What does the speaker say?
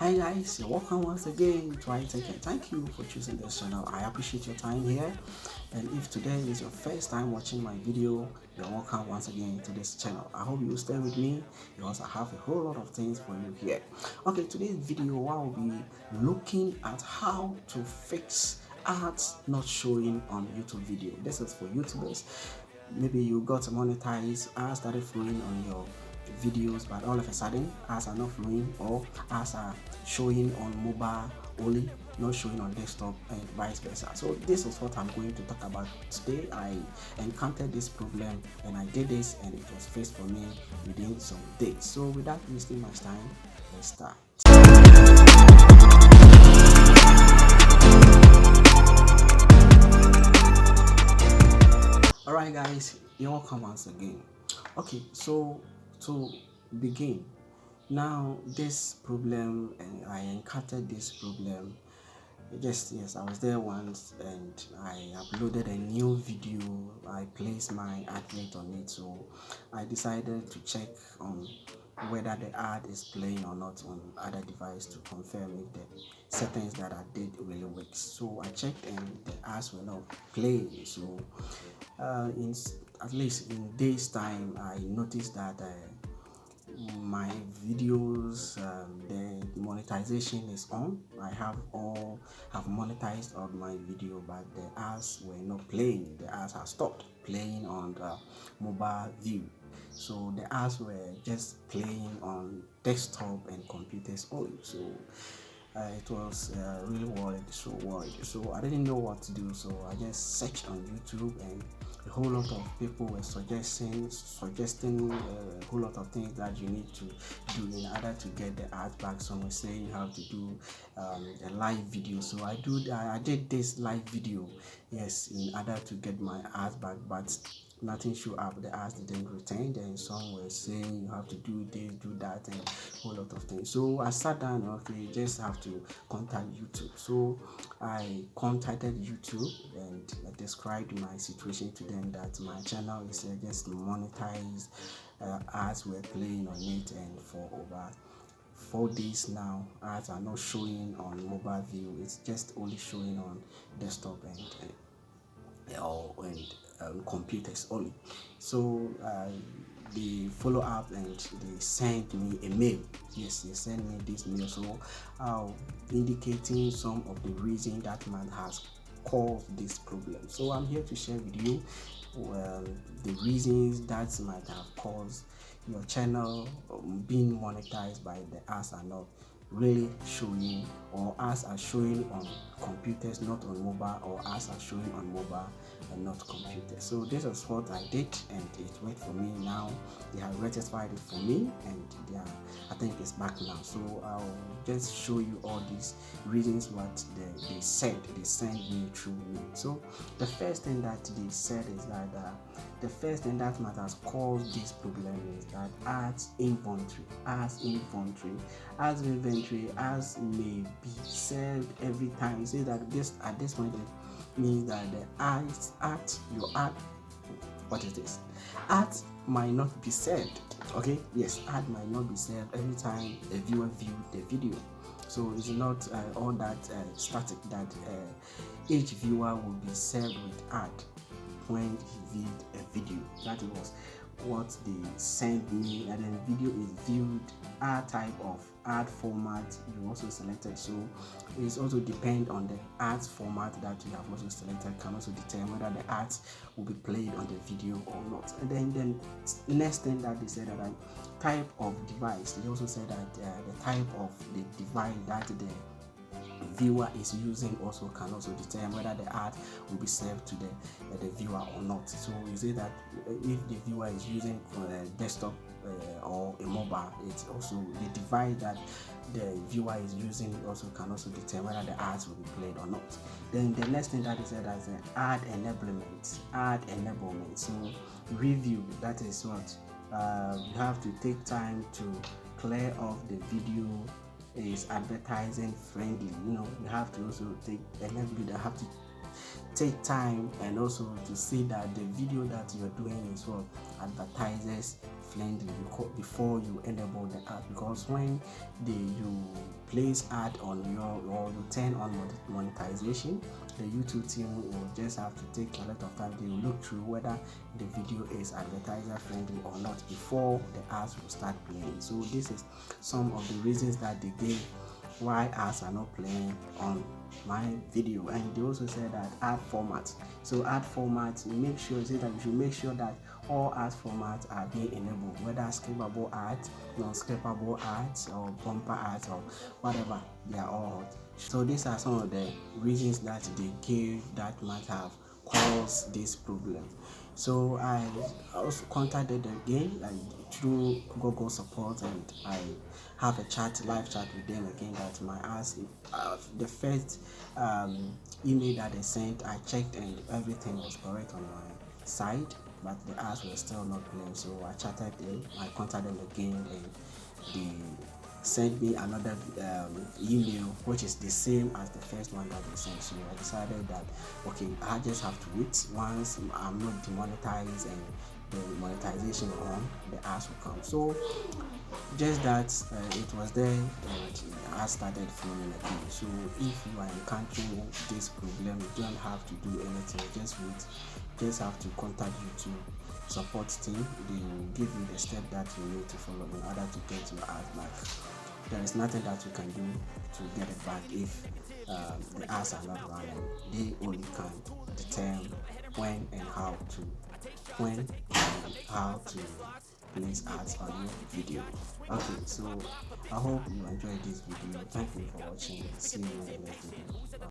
Hi guys, you're welcome once again to iTech, and thank you for choosing this channel. I appreciate your time here, and if today is your first time watching my video, you're welcome once again to this channel. I hope you stay with me because I have a whole lot of things for you here. Okay, today's video I will be looking at how to fix ads not showing on YouTube video. This is for YouTubers. Maybe you got monetized, ads started flowing on your videos, but all of a sudden ads are not flowing, or ads are showing on mobile only, not showing on desktop, and vice versa. So this is what I'm going to talk about today. I encountered this problem and I did this, and it was fixed for me within some days. So without wasting much time, let's start. Alright guys, you're welcome once again. Okay, so to begin, now this problem, and I encountered this problem. Yes, I was there once and I uploaded a new video. I placed my advert on it, so I decided to check on whether the ad is playing or not on other device to confirm if the settings that I did really works. So I checked and the ads were not playing. So in at least in days time, I noticed that my videos, the monetization is on. I have monetized on my video, but the ads were not playing. The ads have stopped playing on the mobile view. So the ads were just playing on desktop and computers only. So it was really worried. So I didn't know what to do, so I just searched on YouTube, and a whole lot of people were suggesting a whole lot of things that you need to do in order to get the ads back. Some were saying you have to do a live video, so I did this live video, yes, in order to get my ads back, but nothing showed up. The ads didn't return. Then some were saying you have to do this, do that, and a whole lot of things. So I sat down, okay, just have to contact YouTube. So I contacted YouTube and I described my situation to them, that my channel is just monetized, ads were playing on it, and for over 4 days now ads are not showing on mobile view. It's just only showing on desktop and computers only. So they follow up and they sent me a mail. Yes, they sent me this mail. So indicating some of the reason that man has caused this problem. So I'm here to share with you the reasons that might have caused your channel being monetized by the ads are not really showing, or ads are showing on computers not on mobile, or ads are showing on mobile and not computers. So this is what I did, and it worked for me. Now they have rectified it for me, and I think it's back now. So I'll just show you all these reasons what they sent me through me. So the first thing that they said is that the first thing that might has caused this problem is that ads inventory may be served every time. You say that this at this point it means that the your ad, what is this? Ads might not be served. Okay, yes, ad might not be served every time a viewer view the video. So it's not all that static, that each viewer will be served with ad when he viewed a video. That was what they sent me. And then video is viewed, ad type of ad format you also selected. So it's also depend on the ads format that you have also selected, can also determine whether the ads will be played on the video or not. And then the next thing that they said, that type of device. They also said that the type of the device that the viewer is using also can also determine whether the ad will be served to the viewer or not. So you say that if the viewer is using a desktop or a mobile, it's also the device that the viewer is using also can also determine whether the ads will be played or not. Then the next thing that is said is ad enablement. So review, that is what you have to take time to clear off the video is advertising friendly. You have to also have to take time and also to see that the video that you're doing is what advertisers friendly before you enable the ad, because when you place ad on your, or you turn on monetization, the YouTube team will just have to take a lot of time. They will look through whether the video is advertiser friendly or not before the ads will start playing. So this is some of the reasons that they gave why ads are not playing on my video. And they also said that ad format, so ad format, you make sure, say that you should make sure that all ad formats are being enabled, whether skippable ads, non-skippable ads, or bumper ads, or whatever, they are all hot. So these are some of the reasons that they gave that might have caused this problem. So I also contacted them again, like through Google support, and I have a live chat with them again, that my ask the first email that they sent, I checked and everything was correct on my side, but the ads were still not playing. So I chatted them, I contacted them again, and they sent me another email which is the same as the first one that they sent. So I decided that okay, I just have to wait. Once I'm not demonetized and the monetization on, the ads will come. So just that it was there, and I started flowing again. So if you are encountering this problem, you don't have to do anything, just wait. Just have to contact YouTube support team. They will give you the step that you need to follow in order to get your ads back. There is nothing that you can do to get it back if the ads are not running. They only can determine when and how to place ads on your video. Okay, so I hope you enjoyed this video. Thank you for watching. See you in the next video.